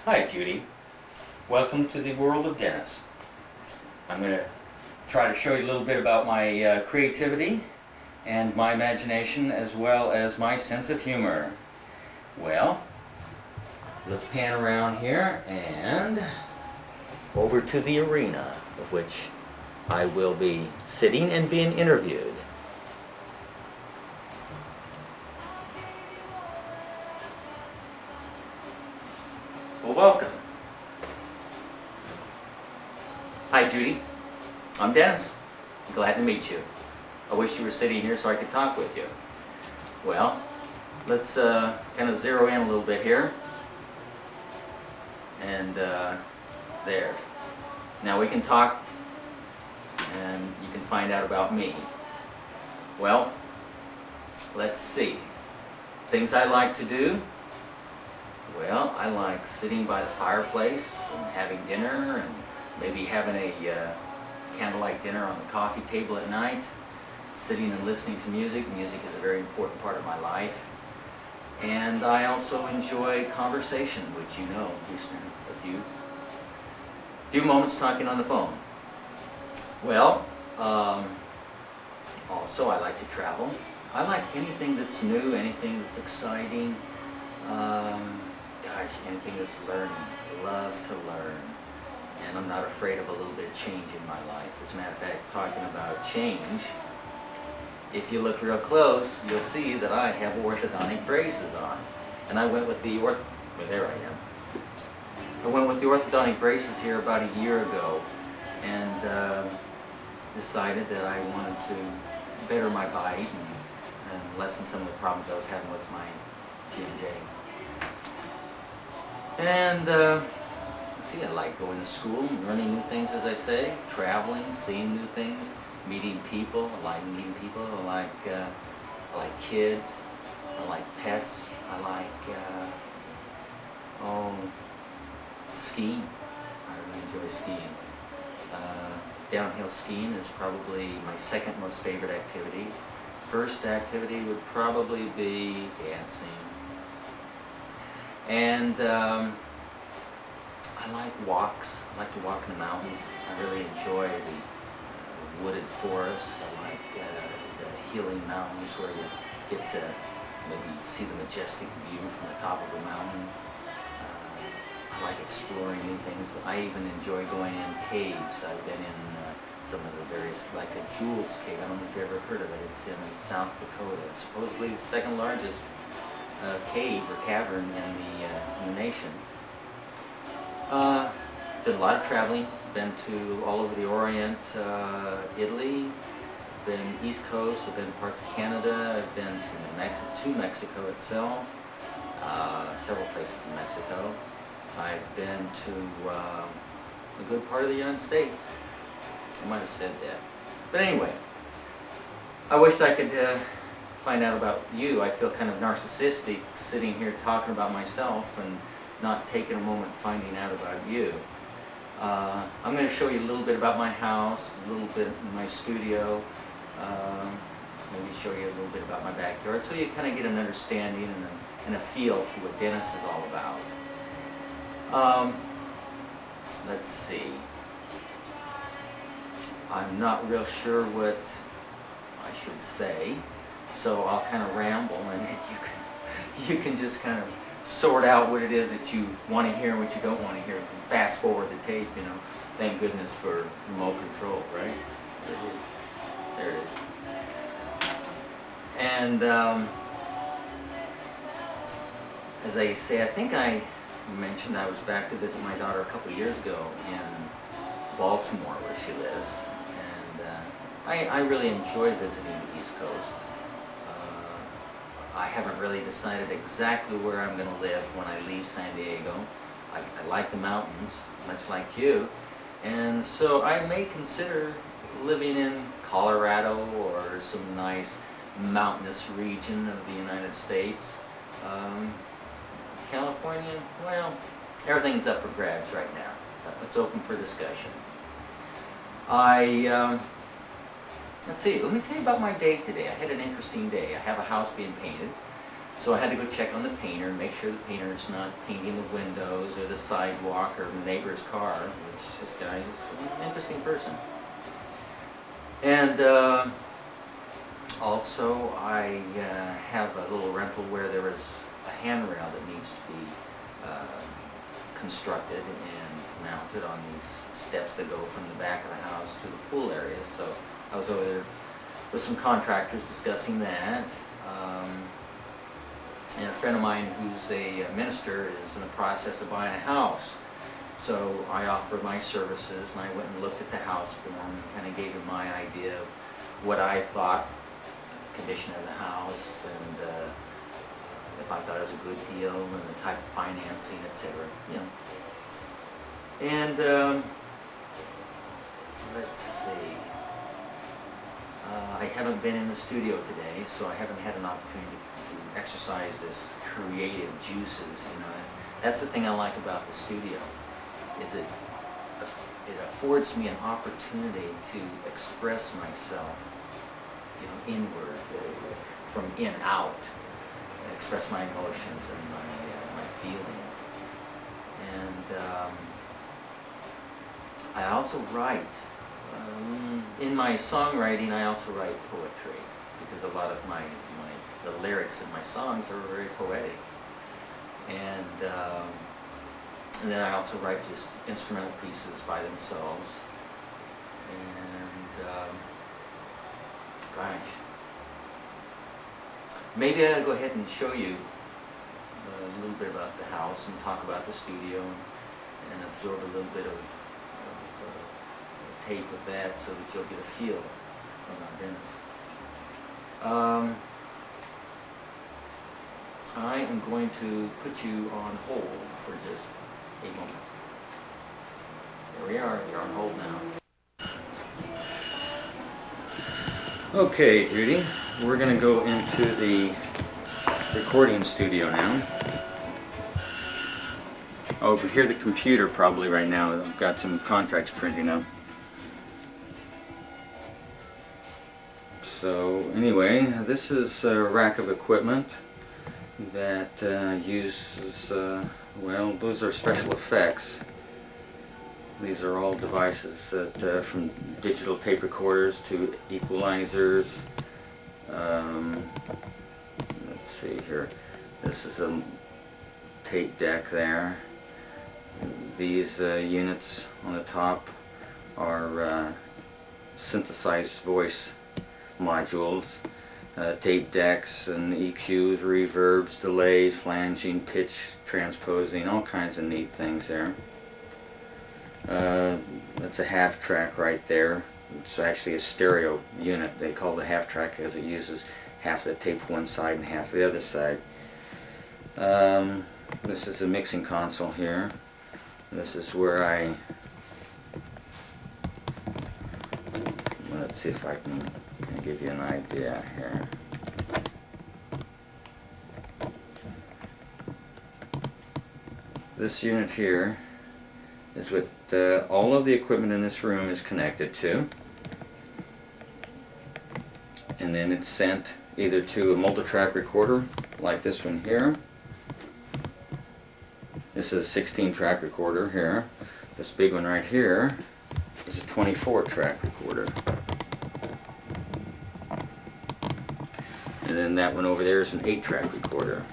Hi, Judy. Welcome to the world of Dennis. I'm going to try to show you a little bit about my creativity and my imagination, as well as my sense of humor. Well, let's pan around here and over to the arena, of which I will be sitting and being interviewed. Well, welcome. Hi, Judy. I'm Dennis. Glad to meet you. I wish you were sitting here so I could talk with you. Well, let's kind of zero in a little bit here. And there. Now we can talk and you can find out about me. Well, let's see. Things I like to do. Well, I like sitting by the fireplace and having dinner, and maybe having a candlelight dinner on the coffee table at night, sitting and listening to music. Music is a very important part of my life. And I also enjoy conversation, which you know, we spend a few moments talking on the phone. Well, also I like to travel. I like anything that's new, anything that's exciting. Anything that's learning. I love to learn. And I'm not afraid of a little bit of change in my life. As a matter of fact, talking about change, if you look real close, you'll see that I have orthodontic braces on. And I went with the there I am. I went with the orthodontic braces here about a year ago, and decided that I wanted to better my bite and lessen some of the problems I was having with my TMJ. And let's see, I like going to school, learning new things, as I say, traveling, seeing new things, meeting people. I like meeting people. I like kids. I like pets. I like skiing. I really enjoy skiing. Downhill skiing is probably my second most favorite activity. First activity would probably be dancing. And I like walks. I like to walk in the mountains. I really enjoy the wooded forest. I like the healing mountains where you get to maybe see the majestic view from the top of a mountain. I like exploring new things. I even enjoy going in caves. I've been in some of the various, like a Jules Cave. I don't know if you've ever heard of it. It's in South Dakota. It's supposedly the second largest cave or cavern in the nation. Did a lot of traveling. Been to all over the Orient, Italy. Been East Coast. I've been to parts of Canada. I've been to Mexico itself. Several places in Mexico. I've been to a good part of the United States. I might have said that. But anyway, I wished I could find out about you. I feel kind of narcissistic sitting here talking about myself and not taking a moment finding out about you. I'm going to show you a little bit about my house, a little bit in my studio, maybe show you a little bit about my backyard, so you kind of get an understanding and a feel for what Dennis is all about. Let's see. I'm not real sure what I should say, so I'll kind of ramble, and you can just kind of sort out what it is that you want to hear and what you don't want to hear. Fast forward the tape, you know. Thank goodness for remote control, right? There it is. And as I say, I think I mentioned I was back to visit my daughter a couple of years ago in Baltimore, where she lives. And I really enjoy visiting the East Coast. I haven't really decided exactly where I'm going to live when I leave San Diego. I like the mountains, much like you, and so I may consider living in Colorado or some nice mountainous region of the United States. California, well, everything's up for grabs right now. It's open for discussion. Let's see, let me tell you about my day today. I had an interesting day. I have a house being painted. So I had to go check on the painter, make sure the painter's not painting the windows or the sidewalk or the neighbor's car, which this guy is an interesting person. And also I have a little rental where there is a handrail that needs to be constructed and mounted on these steps that go from the back of the house to the pool area. So I was over there with some contractors discussing that. And a friend of mine who's a minister is in the process of buying a house. So I offered my services and I went and looked at the house for him and kind of gave him my idea of what I thought, the condition of the house, and if I thought it was a good deal and the type of financing, etc. You know. And let's see. I haven't been in the studio today, so I haven't had an opportunity to exercise this creative juices. You know, that's the thing I like about the studio, is it affords me an opportunity to express myself, you know, inward, from in out, and express my emotions and my feelings. And I also write. In my songwriting, I also write poetry, because a lot of the lyrics in my songs are very poetic. And then I also write just instrumental pieces by themselves. And gosh, maybe I'll go ahead and show you a little bit about the house and talk about the studio and absorb a little bit of tape of that, so that you'll get a feel from our business. I am going to put you on hold for just a moment. There we are, you're on hold now. Okay, Judy, we're going to go into the recording studio now. Oh, we hear the computer probably right now. I've got some contracts printing up. So anyway, this is a rack of equipment that uses, well, those are special effects. These are all devices that, from digital tape recorders to equalizers. Let's see here. This is a tape deck there. These units on the top are synthesized voice modules, tape decks and EQs, reverbs, delays, flanging, pitch, transposing, all kinds of neat things there. That's a half track right there. It's actually a stereo unit. They call it a half track because it uses half the tape one side and half the other side. This is a mixing console here. This is where let's see if I can give you an idea here. This unit here is what all of the equipment in this room is connected to, and then it's sent either to a multi-track recorder like this one here. This is a 16-track recorder here. This big one right here is a 24-track recorder. And then that one over there is an 8-track recorder.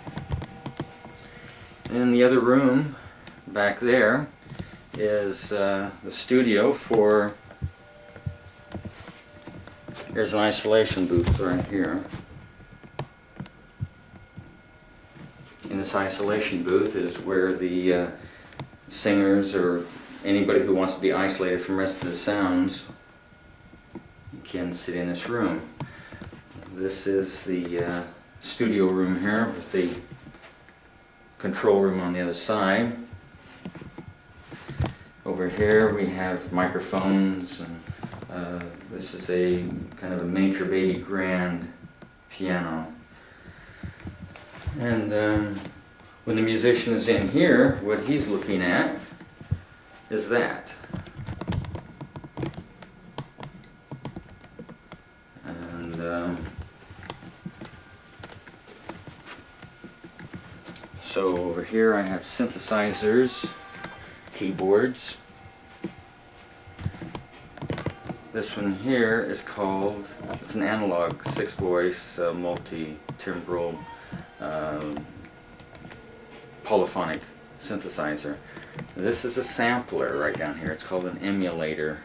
And in the other room back there is the studio for, there's an isolation booth right here. In this isolation booth is where the singers or anybody who wants to be isolated from the rest of the sounds can sit in this room. This is the studio room here with the control room on the other side. Over here we have microphones, and this is a kind of a miniature baby grand piano. And when the musician is in here, what he's looking at is that. And So over here I have synthesizers, keyboards. This one here is called, it's an analog 6-voice multi-timbral polyphonic synthesizer. This is a sampler right down here. It's called an emulator,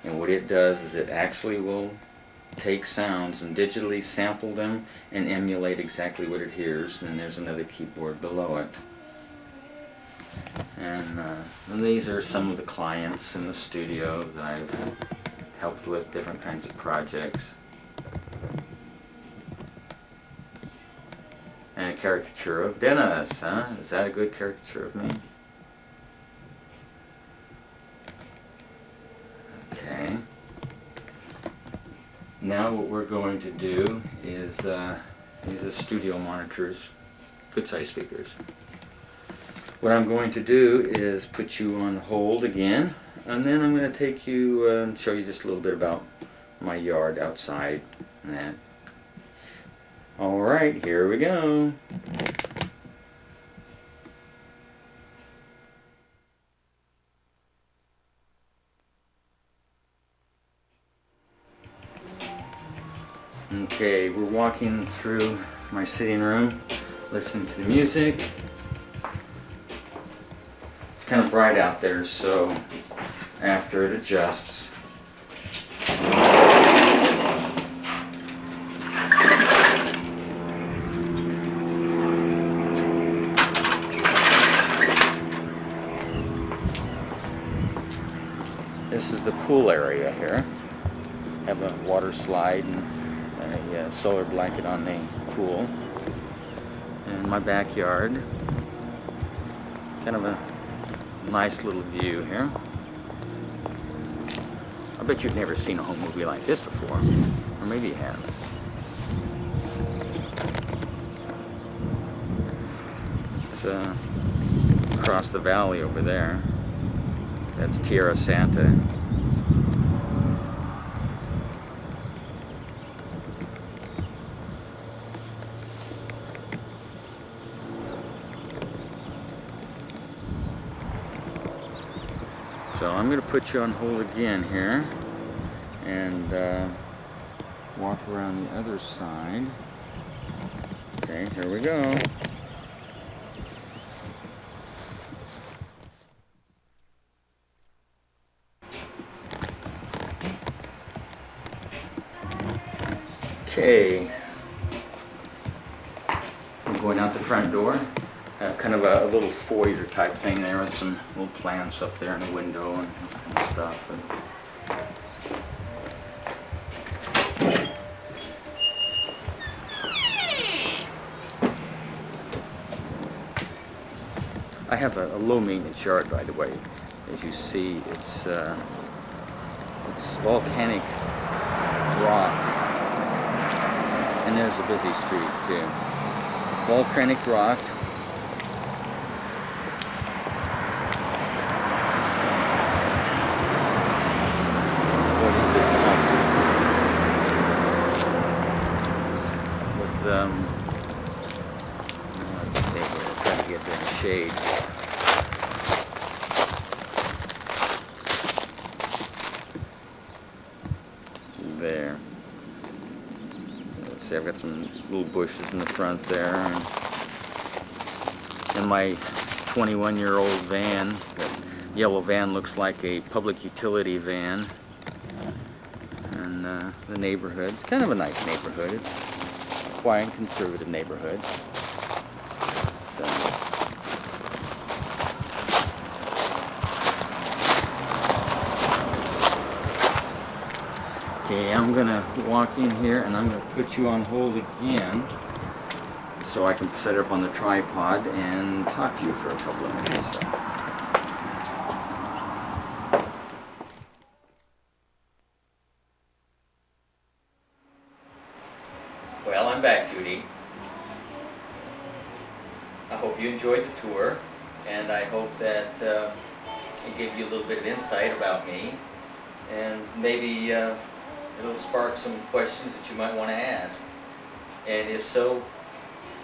and what it does is it actually will take sounds and digitally sample them and emulate exactly what it hears. And there's another keyboard below it. And these are some of the clients in the studio that I've helped with different kinds of projects. And a caricature of Dennis, huh? Is that a good caricature of me? Okay. Now what we're going to do is, these are studio monitors, good size speakers. What I'm going to do is put you on hold again, and then I'm going to take you and show you just a little bit about my yard outside and that. Alright, here we go. Okay, we're walking through my sitting room, listening to the music. It's kind of bright out there, so after it adjusts, this is the pool area here. Have a water slide and a solar blanket on the pool. And my backyard. Kind of a nice little view here. I bet you've never seen a home movie like this before. Or maybe you have. It's across the valley over there. That's Tierra Santa. So I'm going to put you on hold again here and walk around the other side. Okay, here we go. Okay, I'm going out the front door. I have kind of a little foyer type thing there with some little plants up there in the window and this kind of stuff. I have a low maintenance yard, by the way. As you see, it's volcanic rock, and there's a busy street too. Volcanic rock. Let's see here, trying to get there in shade. There. Let's see, I've got some little bushes in the front there. And my 21-year-old van, that yellow van looks like a public utility van. And the neighborhood, it's kind of a nice neighborhood. It's a quiet, conservative neighborhood. So, okay, I'm gonna walk in here and I'm gonna put you on hold again so I can set it up on the tripod and talk to you for a couple of minutes. So. Well, I'm back, Judy. I hope you enjoyed the tour, and I hope that it gave you a little bit of insight about me, and maybe it'll spark some questions that you might want to ask. And if so,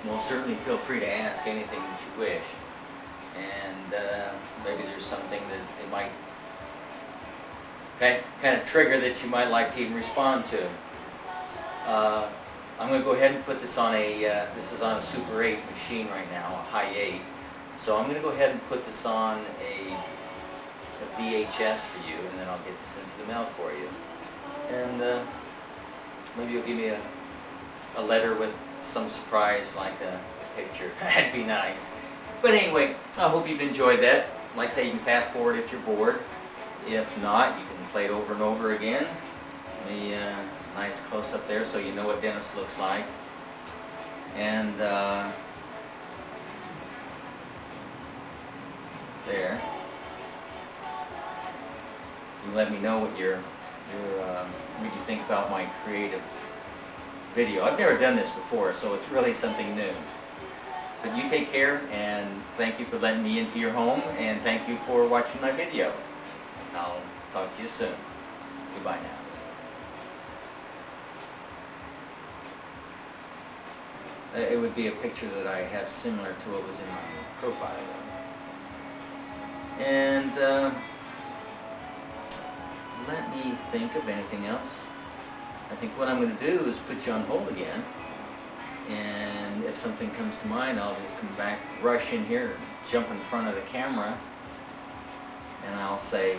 well, certainly feel free to ask anything that you wish. And maybe there's something that it might kind of trigger that you might like to even respond to. I'm going to go ahead and put this on this is on a Super 8 machine right now, a high 8. So I'm going to go ahead and put this on a VHS for you, and then I'll get this into the mail for you. And maybe you'll give me a letter with some surprise, like a picture. That'd be nice. But anyway, I hope you've enjoyed that. Like I say, you can fast forward if you're bored. If not, you can play it over and over again. The nice close up there so you know what Dennis looks like. And there. You let me know what what you think about my creative video. I've never done this before, so it's really something new. But you take care, and thank you for letting me into your home, and thank you for watching my video. I'll talk to you soon. Goodbye now. It would be a picture that I have similar to what was in my profile. And let me think of anything else. I think what I'm going to do is put you on hold again. And if something comes to mind, I'll just come back, rush in here, jump in front of the camera, and I'll say,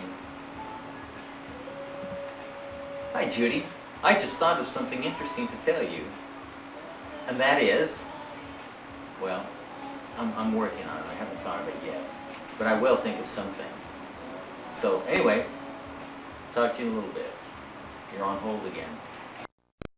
"Hi Judy, I just thought of something interesting to tell you." And that is, well, I'm working on it. I haven't thought of it yet. But I will think of something. So anyway, talk to you in a little bit. You're on hold again.